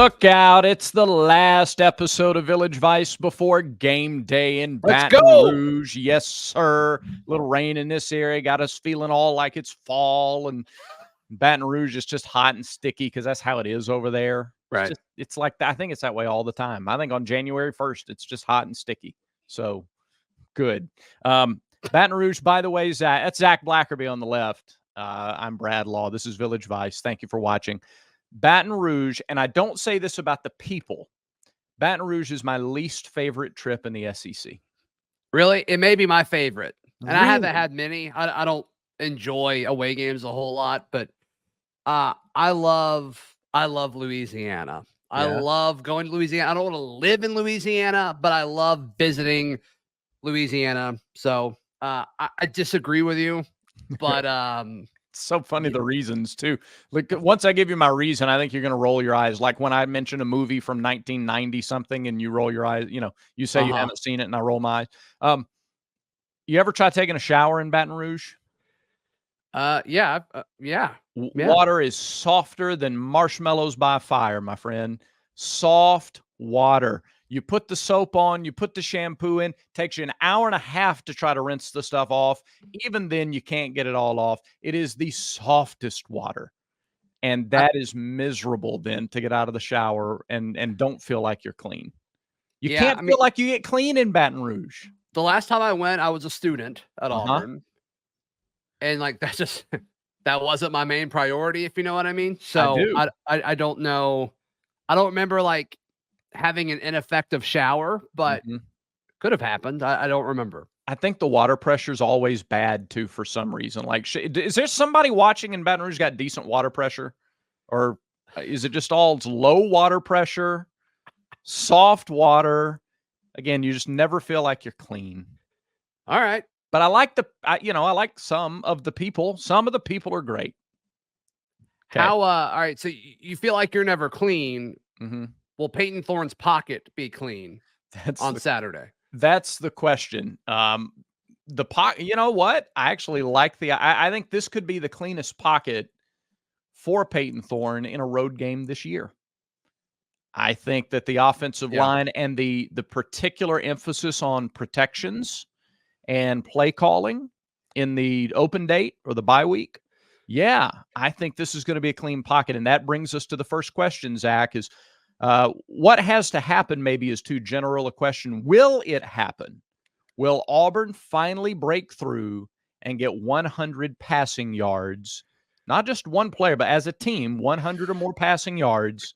Look out. It's the last episode of Village Vice before game day in Baton Rouge. Yes, sir. Little rain in this area got us feeling all like it's fall, and Baton Rouge is just hot and sticky because that's how it is over there. Right. It's like that. I think it's that way all the time. I think on January 1st, it's just hot and sticky. So good. Baton Rouge, by the way, that's Zach Blackerby on the left. I'm Brad Law. This is Village Vice. Thank you for watching. Baton Rouge, and I don't say this about the people, Baton Rouge is my least favorite trip in the SEC. Really? It may be my favorite. And Really? I haven't had many. I don't enjoy away games a whole lot, but I love Louisiana. Yeah. I love going to Louisiana. I don't want to live in Louisiana, but I love visiting Louisiana. So I disagree with you, but it's so funny, the reasons too. Like, once I give you my reason, I think you're going to roll your eyes. Like when I mention a movie from 1990 something and you roll your eyes, you say you haven't seen it and I roll my eyes. You ever try taking a shower in Baton Rouge? Yeah. Water is softer than marshmallows by fire, my friend. Soft water. You put the soap on, you put the shampoo in, takes you an hour and a half to try to rinse the stuff off. Even then, you can't get it all off. It is the softest water. And that is miserable then to get out of the shower and don't feel like you're clean. You can't feel like you get clean in Baton Rouge. The last time I went, I was a student at Auburn. And like, that wasn't my main priority, if you know what I mean. So I don't know. I don't remember like having an ineffective shower, but could have happened. I don't remember. I think the water pressure is always bad too for some reason. Like, is there somebody watching in Baton Rouge got decent water pressure, or is it just all low water pressure, soft water? Again, you just never feel like you're clean. All right. But I like I like some of the people. Some of the people are great. Okay. All right. So you feel like you're never clean. Will Payton Thorne's pocket be clean on Saturday? That's the question. The pocket, you know what? I actually like I think this could be the cleanest pocket for Payton Thorne in a road game this year. I think that the offensive line and the particular emphasis on protections and play calling in the open date or the bye week. Yeah, I think this is going to be a clean pocket. And that brings us to the first question, Zach, is what has to happen maybe is too general a question. Will it happen? Will Auburn finally break through and get 100 passing yards? Not just one player, but as a team, 100 or more passing yards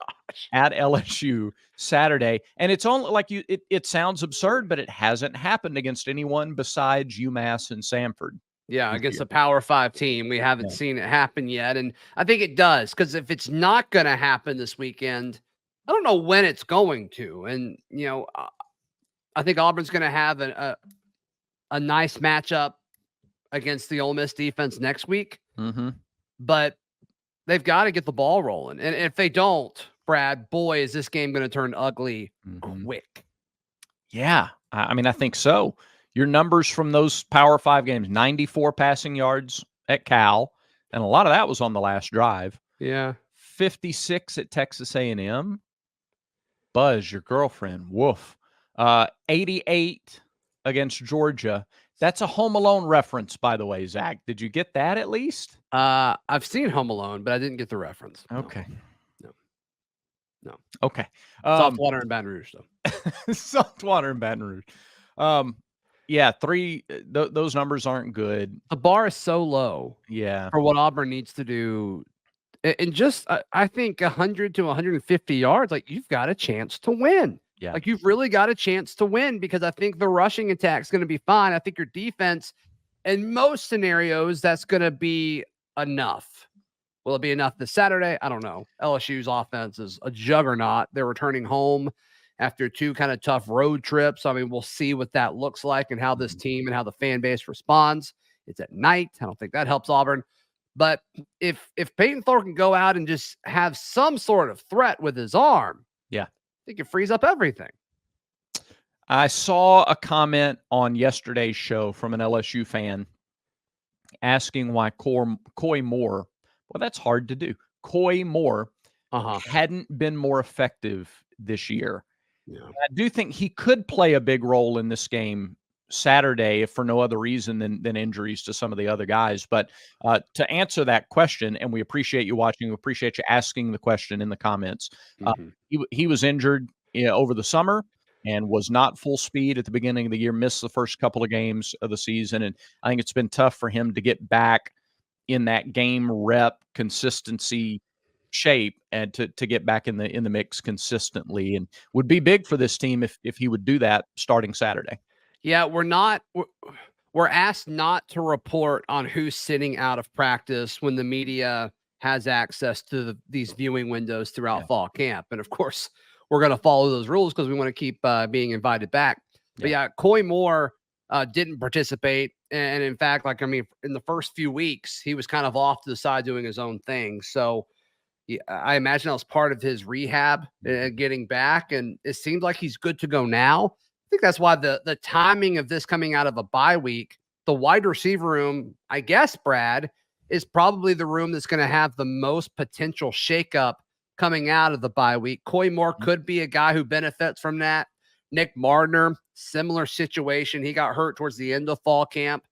at LSU Saturday. And it's only like it sounds absurd, but it hasn't happened against anyone besides UMass and Samford. Yeah, against a Power 5 team. We haven't seen it happen yet. And I think it does, because if it's not going to happen this weekend, I don't know when it's going to. And, I think Auburn's going to have a nice matchup against the Ole Miss defense next week. But they've got to get the ball rolling. And if they don't, Brad, boy, is this game going to turn ugly quick. Yeah, I mean, I think so. Your numbers from those Power 5 games, 94 passing yards at Cal, and a lot of that was on the last drive. Yeah. 56 at Texas A&M. Buzz, your girlfriend, woof. 88 against Georgia. That's a Home Alone reference, by the way, Zach. Did you get that at least? I've seen Home Alone, but I didn't get the reference. Okay. No. Okay. Soft water in Baton Rouge, though. Soft water in Baton Rouge. Yeah, those numbers aren't good. The bar is so low. Yeah. For what Auburn needs to do. And just, I think 100 to 150 yards, like, you've got a chance to win. Yeah. Like, you've really got a chance to win, because I think the rushing attack is going to be fine. I think your defense, in most scenarios, that's going to be enough. Will it be enough this Saturday? I don't know. LSU's offense is a juggernaut. They're returning home after 2 kind of tough road trips. I mean, we'll see what that looks like and how this team and how the fan base responds. It's at night. I don't think that helps Auburn. But if Payton Thorne can go out and just have some sort of threat with his arm, I think it frees up everything. I saw a comment on yesterday's show from an LSU fan asking why Coy Moore, well, that's hard to do. Coy Moore hadn't been more effective this year. Yeah. I do think he could play a big role in this game Saturday, if for no other reason than injuries to some of the other guys. But to answer that question, and we appreciate you watching, we appreciate you asking the question in the comments. He was injured over the summer and was not full speed at the beginning of the year, missed the first couple of games of the season. And I think it's been tough for him to get back in that game rep consistency shape and to get back in the mix consistently, and would be big for this team if he would do that starting Saturday. Yeah, we're asked not to report on who's sitting out of practice when the media has access to these viewing windows throughout fall camp. And of course, we're going to follow those rules because we want to keep being invited back. But yeah, Coy Moore didn't participate. And in fact, in the first few weeks, he was kind of off to the side doing his own thing. So I imagine that was part of his rehab and getting back. And it seems like he's good to go now. I think that's why the timing of this coming out of a bye week, the wide receiver room, I guess, Brad, is probably the room that's going to have the most potential shakeup coming out of the bye week. Coy Moore could be a guy who benefits from that. Nick Mardner, similar situation. He got hurt towards the end of fall camp.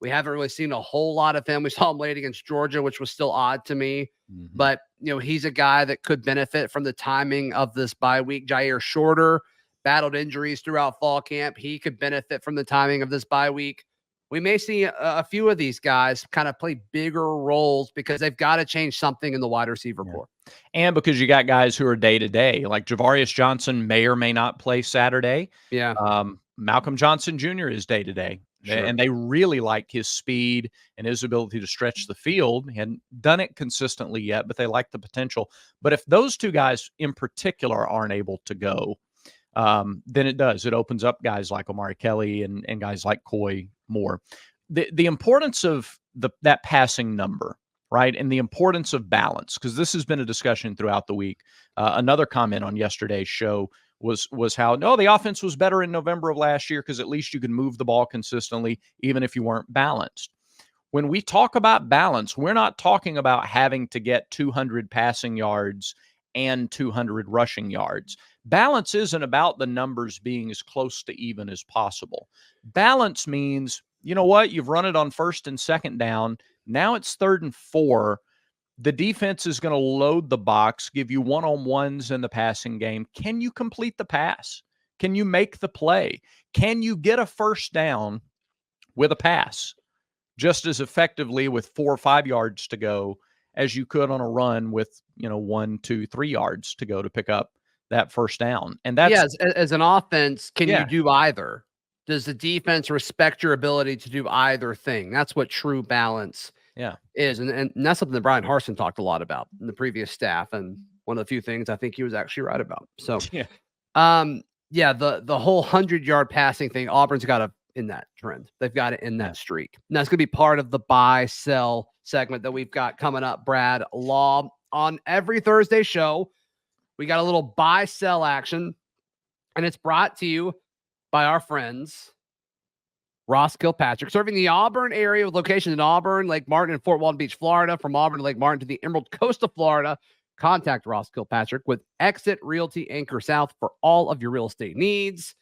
We haven't really seen a whole lot of him. We saw him late against Georgia, which was still odd to me. But, he's a guy that could benefit from the timing of this bye week. Jair Shorter battled injuries throughout fall camp. He could benefit from the timing of this bye week. We may see a few of these guys kind of play bigger roles because they've got to change something in the wide receiver core. And because you got guys who are day-to-day, like Javarius Johnson may or may not play Saturday. Yeah. Malcolm Johnson Jr. is day-to-day. Sure. And they really like his speed and his ability to stretch the field. He hadn't done it consistently yet, but they like the potential. But if those two guys in particular aren't able to go, then it opens up guys like Omari Kelly and guys like Coy Moore. The importance of that passing number, right, and the importance of balance, because this has been a discussion throughout the week. Another comment on yesterday's show was how, the offense was better in November of last year because at least you could move the ball consistently, even if you weren't balanced. When we talk about balance, we're not talking about having to get 200 passing yards and 200 rushing yards. Balance isn't about the numbers being as close to even as possible. Balance means, you've run it on first and second down. Now it's 3rd and 4. The defense is going to load the box, give you one-on-ones in the passing game. Can you complete the pass? Can you make the play? Can you get a first down with a pass just as effectively with 4 or 5 yards to go as you could on a run with, 1, 2, 3 yards to go to pick up that first down? And that's as an offense, can you do either? Does the defense respect your ability to do either thing? That's what true balance is. And that's something that Brian Harsin talked a lot about in the previous staff. And one of the few things I think he was actually right about. So, the whole 100-yard passing thing, Auburn's got to in that trend. They've got it in that streak. And that's going to be part of the buy, sell segment that we've got coming up, Brad Law. On every Thursday show, we got a little buy, sell action. And it's brought to you by our friends, Ross Kilpatrick, serving the Auburn area with locations in Auburn, Lake Martin, and Fort Walton Beach, Florida. From Auburn to Lake Martin to the Emerald Coast of Florida, contact Ross Kilpatrick with Exit Realty Anchor South for all of your real estate needs.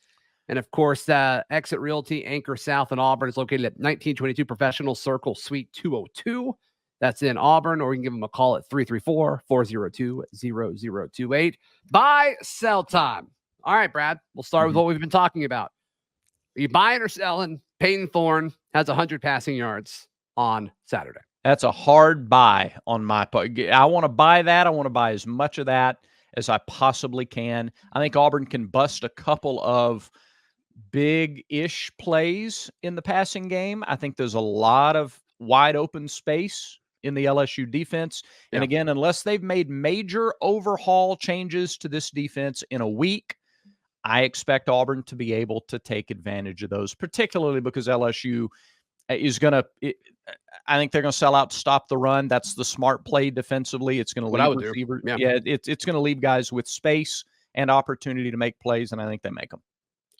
And of course, Exit Realty Anchor South in Auburn is located at 1922 Professional Circle, Suite 202. That's in Auburn, or you can give them a call at 334-402-0028. Buy, sell time. All right, Brad, we'll start with what we've been talking about. Are you buying or selling? Payton Thorne has 100 passing yards on Saturday. That's a hard buy on my part. I want to buy that. I want to buy as much of that as I possibly can. I think Auburn can bust a couple of big-ish plays in the passing game. I think there's a lot of wide open space in the LSU defense. And again, unless they've made major overhaul changes to this defense in a week, I expect Auburn to be able to take advantage of those, particularly because LSU is going to – I think they're going to sell out to stop the run. That's the smart play defensively. It's going to leave receivers. It's going to leave guys with space and opportunity to make plays, and I think they make them.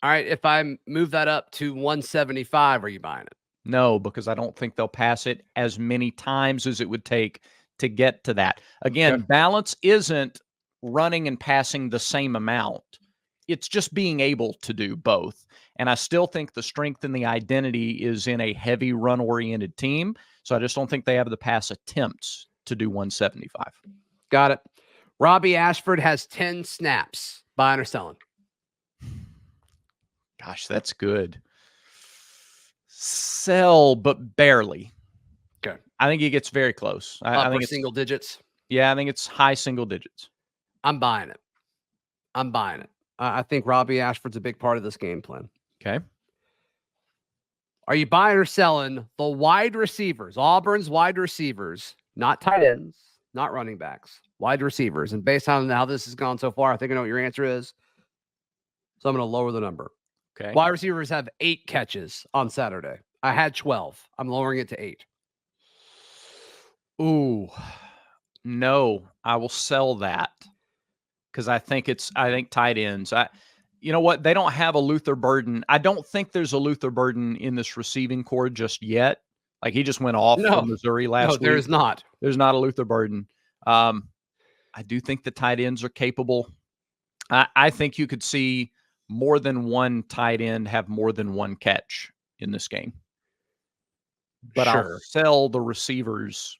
All right, if I move that up to 175, are you buying it? No, because I don't think they'll pass it as many times as it would take to get to that. Again, balance isn't running and passing the same amount. It's just being able to do both. And I still think the strength and the identity is in a heavy run-oriented team. So I just don't think they have the pass attempts to do 175. Got it. Robbie Ashford has 10 snaps. Buying or selling? Gosh, that's good. Sell, but barely. Okay. I think he gets very close. I think it's single digits. Yeah, I think it's high single digits. I'm buying it. I think Robbie Ashford's a big part of this game plan. Okay. Are you buying or selling the wide receivers? Auburn's wide receivers, not tight ends, not running backs, wide receivers. And based on how this has gone so far, I think I know what your answer is. So I'm going to lower the number. Okay. Wide receivers have 8 catches on Saturday. I had 12. I'm lowering it to 8. Ooh, no, I will sell that because I think tight ends. You know what? They don't have a Luther Burden. I don't think there's a Luther Burden in this receiving core just yet. Like he just went off from Missouri last week. No, there's not. There's not a Luther Burden. I do think the tight ends are capable. I think you could see more than one tight end have more than one catch in this game. But I'll sell the receivers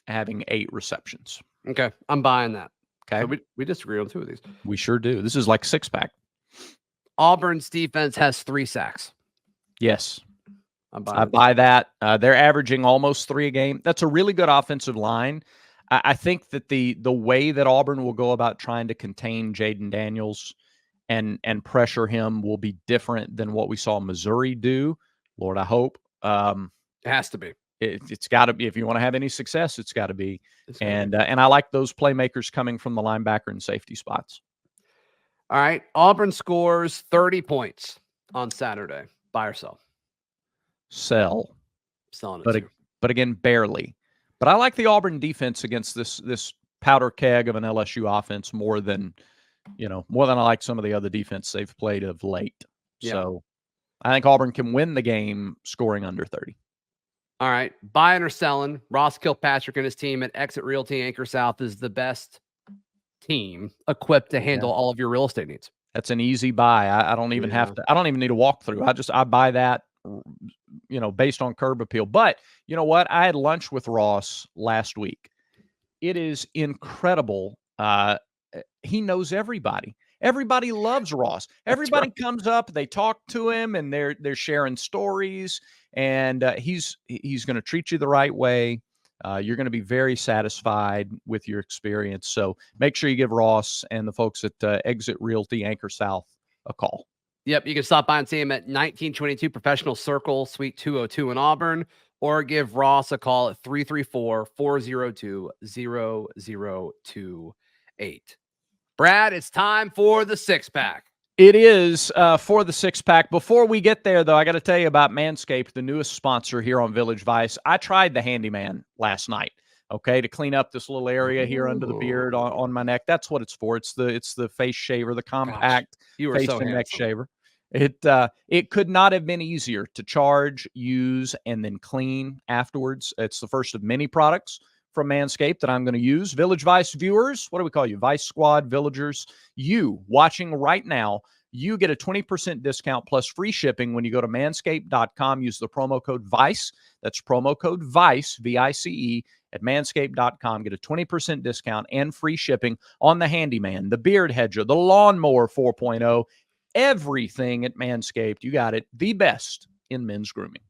having 8 receptions. Okay. I'm buying that. Okay. So we disagree on 2 of these. We sure do. This is like 6-pack. Auburn's defense has 3 sacks. Yes. I buy that. They're averaging almost 3 a game. That's a really good offensive line. I think that the way that Auburn will go about trying to contain Jaden Daniels and pressure him will be different than what we saw Missouri do. Lord, I hope. It has to be. It's got to be. If you want to have any success, it's got to be. And I like those playmakers coming from the linebacker and safety spots. All right. Auburn scores 30 points on Saturday. Buy or sell? Sell. Selling it. But again, barely. But I like the Auburn defense against this powder keg of an LSU offense more than I like some of the other defense they've played of late. Yeah. So I think Auburn can win the game scoring under 30. All right. Buying or selling? Ross Kilpatrick and his team at Exit Realty Anchor South is the best team equipped to handle all of your real estate needs. That's an easy buy. I don't even have to. I don't even need a walkthrough. I buy that, based on curb appeal. But you know what? I had lunch with Ross last week. It is incredible. He knows everybody. Everybody loves Ross. Everybody comes up, they talk to him, and they're sharing stories. And he's going to treat you the right way. You're going to be very satisfied with your experience. So make sure you give Ross and the folks at Exit Realty Anchor South a call. Yep, you can stop by and see him at 1922 Professional Circle, Suite 202 in Auburn, or give Ross a call at 334-402-0028. Brad, it's time for the 6-pack. It is for the 6-pack. Before we get there, though, I got to tell you about Manscaped, the newest sponsor here on Village Vice. I tried the Handyman last night, to clean up this little area here under the beard on my neck. That's what it's for. It's the face shaver, the compact face and neck shaver. It could not have been easier to charge, use, and then clean afterwards. It's the first of many products from Manscaped that I'm going to use. Village Vice viewers, what do we call you? Vice Squad Villagers. You watching right now, you get a 20% discount plus free shipping when you go to manscaped.com. Use the promo code VICE. That's promo code VICE, V-I-C-E, at manscaped.com. Get a 20% discount and free shipping on the Handyman, the Beard Hedger, the Lawnmower 4.0, everything at Manscaped. You got it. The best in men's grooming.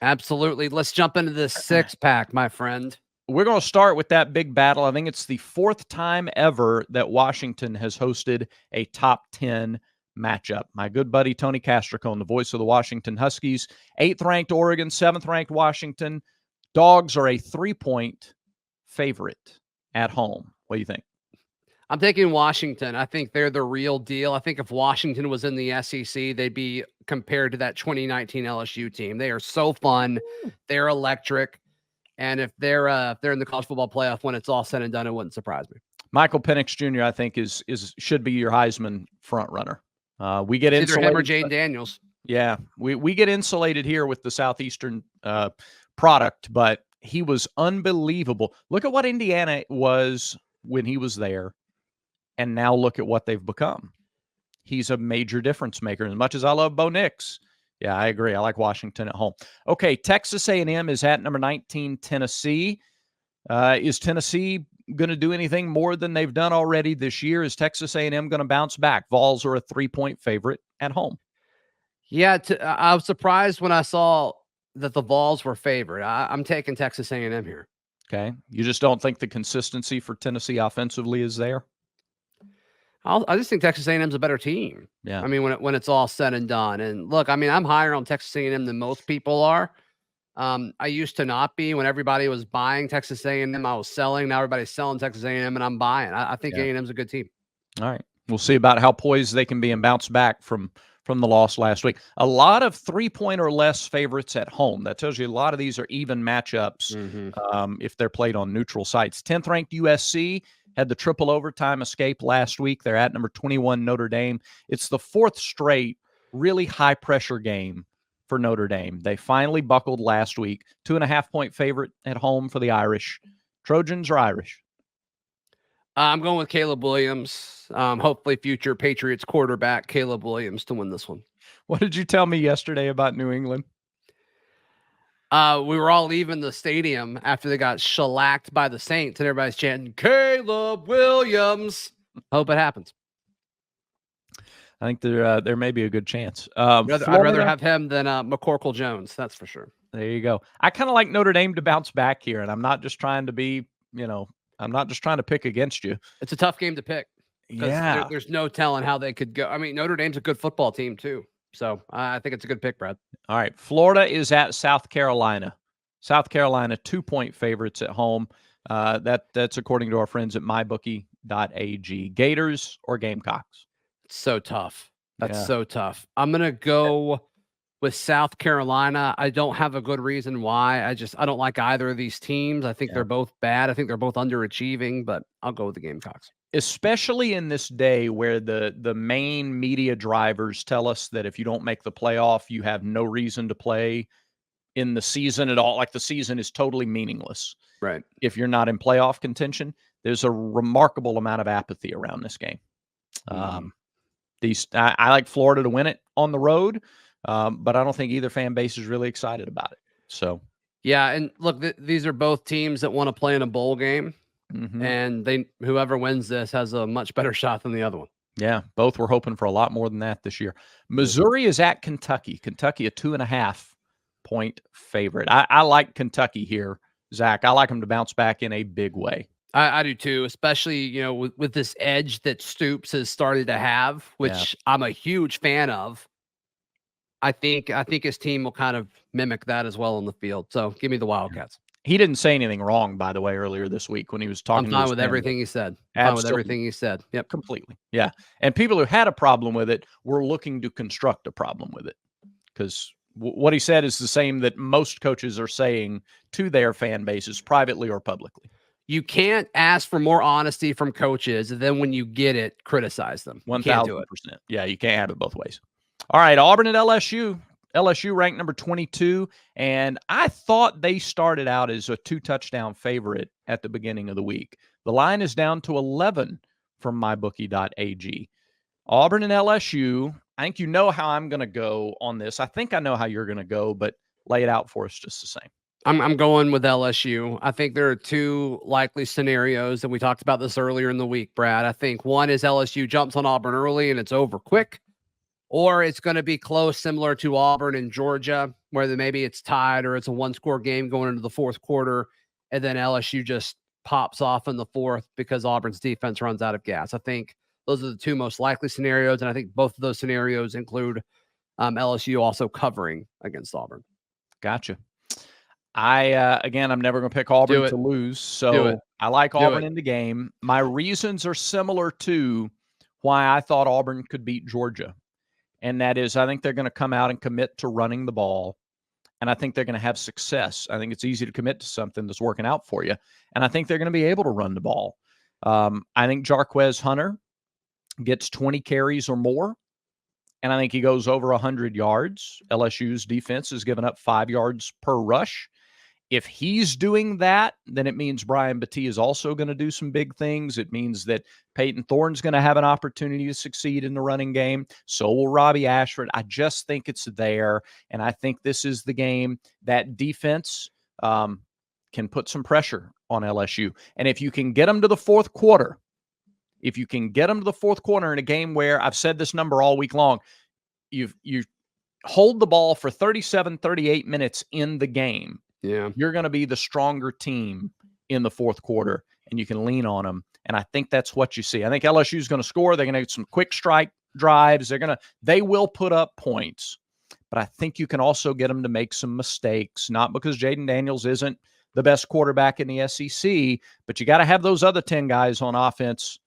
Absolutely. Let's jump into this 6-pack, my friend. We're going to start with that big battle. I think it's the 4th time ever that Washington has hosted a top 10 matchup. My good buddy Tony Castricone, the voice of the Washington Huskies, 8th ranked Oregon, 7th ranked Washington. Dogs are a 3-point favorite at home. What do you think? I'm taking Washington. I think they're the real deal. I think if Washington was in the SEC, they'd be compared to that 2019 LSU team. They are so fun. They're electric. And if they're in the college football playoff when it's all said and done, it wouldn't surprise me. Michael Penix Jr., I think, should be your Heisman front runner. We get insulated. Either him or Jaden Daniels. Yeah, we get insulated here with the Southeastern product, but he was unbelievable. Look at what Indiana was when he was there, and now look at what they've become. He's a major difference maker. As much as I love Bo Nix, yeah, I agree. I like Washington at home. Okay, Texas A&M is at number 19, Tennessee. Is Tennessee going to do anything more than they've done already this year? Is Texas A&M going to bounce back? Vols are a 3-point favorite at home. Yeah, I was surprised when I saw that the Vols were favored. I'm taking Texas A&M here. Okay, you just don't think the consistency for Tennessee offensively is there? I just think Texas A&M's a better team. Yeah. I mean, when it's all said and done. And look, I mean, I'm higher on Texas A&M than most people are. I used to not be. When everybody was buying Texas A&M, I was selling. Now everybody's selling Texas A&M, and I'm buying. I think A&M's a good team. All right, we'll see about how poised they can be and bounce back from the loss last week. A lot of 3-point or less favorites at home. That tells you a lot of these are even matchups if they're played on neutral sites. 10th ranked USC had the triple overtime escape last week. They're at number 21 Notre Dame. It's the 4th straight really high pressure game for Notre Dame. They finally buckled last week. 2.5-point favorite at home for the Irish. Trojans are Irish. I'm going with Caleb Williams. Hopefully future Patriots quarterback Caleb Williams to win this one. What did you tell me yesterday about New England? We were all leaving the stadium after they got shellacked by the Saints, and everybody's chanting, Caleb Williams. Hope it happens. I think there may be a good chance. I'd rather have him than McCorkle Jones. That's for sure. There you go. I kind of like Notre Dame to bounce back here, and I'm not just trying to be, I'm not just trying to pick against you. It's a tough game to pick. Yeah. There's no telling how they could go. I mean, Notre Dame's a good football team too. So I think it's a good pick, Brad. All right. Florida is at South Carolina. South Carolina, 2-point favorites at home. That's according to our friends at mybookie.ag. Gators or Gamecocks? It's so tough. That's so tough. I'm going to go with South Carolina. I don't have a good reason why. I don't like either of these teams. I think they're both bad. I think they're both underachieving, but I'll go with the Gamecocks. Especially in this day where the main media drivers tell us that if you don't make the playoff, you have no reason to play in the season at all. Like the season is totally meaningless. Right. If you're not in playoff contention, there's a remarkable amount of apathy around this game. I like Florida to win it on the road, but I don't think either fan base is really excited about it. So, yeah, and look, these are both teams that want to play in a bowl game, and whoever wins this has a much better shot than the other one. Yeah, both were hoping for a lot more than that this year. Missouri is at Kentucky. Kentucky, a 2.5-point favorite. I like Kentucky here, Zach. I like them to bounce back in a big way. I do too, especially, with this edge that Stoops has started to have, which I'm a huge fan of. I think his team will kind of mimic that as well on the field. So give me the Wildcats. He didn't say anything wrong, by the way, earlier this week when he was talking. I'm fine with everything he said. Fine with everything he said. Yep, completely. Yeah, and people who had a problem with it were looking to construct a problem with it, because what he said is the same that most coaches are saying to their fan bases, privately or publicly. You can't ask for more honesty from coaches, and then when you get it, criticize them. 1,000%. Yeah, you can't have it both ways. All right, Auburn at LSU. LSU ranked number 22, and I thought they started out as a 2-touchdown favorite at the beginning of the week. The line is down to 11 from mybookie.ag. Auburn and LSU, I think you know how I'm going to go on this. I think I know how you're going to go, but lay it out for us just the same. I'm going with LSU. I think there are two likely scenarios, and we talked about this earlier in the week, Brad. I think one is LSU jumps on Auburn early and it's over quick, or it's going to be close, similar to Auburn and Georgia, where maybe it's tied or it's a 1-score game going into the fourth quarter, and then LSU just pops off in the fourth because Auburn's defense runs out of gas. I think those are the two most likely scenarios, and I think both of those scenarios include LSU also covering against Auburn. Gotcha. Again, I'm never going to pick Auburn to lose, so I like Auburn in the game. My reasons are similar to why I thought Auburn could beat Georgia, and that is I think they're going to come out and commit to running the ball, and I think they're going to have success. I think it's easy to commit to something that's working out for you, and I think they're going to be able to run the ball. I think Jarquez Hunter gets 20 carries or more, and I think he goes over 100 yards. LSU's defense has given up 5 yards per rush. If he's doing that, then it means Brian Battie is also going to do some big things. It means that Payton Thorne's going to have an opportunity to succeed in the running game. So will Robbie Ashford. I just think it's there. And I think this is the game that defense can put some pressure on LSU. And if you can get them to the fourth quarter, in a game where I've said this number all week long, you hold the ball for 37, 38 minutes in the game. Yeah. You're going to be the stronger team in the fourth quarter, and you can lean on them. And I think that's what you see. I think LSU is going to score. They're going to get some quick strike drives. They will put up points, but I think you can also get them to make some mistakes, not because Jaden Daniels isn't the best quarterback in the SEC, but you got to have those other 10 guys on offense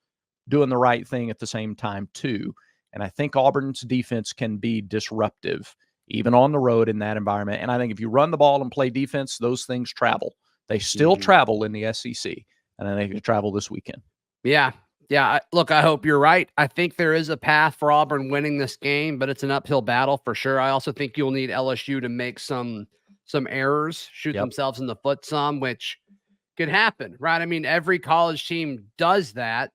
doing the right thing at the same time too. And I think Auburn's defense can be disruptive, even on the road in that environment. And I think if you run the ball and play defense, those things travel. They still travel in the SEC, and I think they travel this weekend. Yeah. Yeah. Look, I hope you're right. I think there is a path for Auburn winning this game, but it's an uphill battle for sure. I also think you'll need LSU to make some errors, shoot themselves in the foot some, which could happen, right? I mean, every college team does that.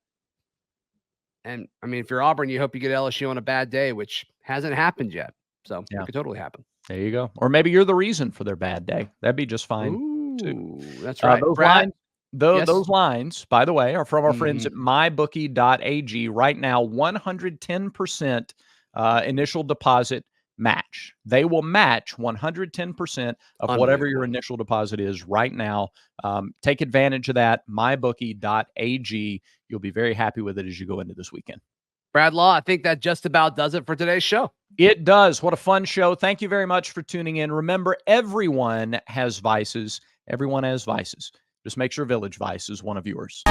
And I mean, if you're Auburn, you hope you get LSU on a bad day, which hasn't happened yet. So it could totally happen. There you go. Or maybe you're the reason for their bad day. That'd be just fine too. That's right. Those lines, by the way, are from our friends at mybookie.ag. Right now, 110% initial deposit match. They will match 110% of whatever your initial deposit is right now. Take advantage of that. mybookie.ag. You'll be very happy with it as you go into this weekend. Brad Law, I think that just about does it for today's show. It does. What a fun show. Thank you very much for tuning in. Remember, everyone has vices. Everyone has vices. Just make sure Village Vice is one of yours.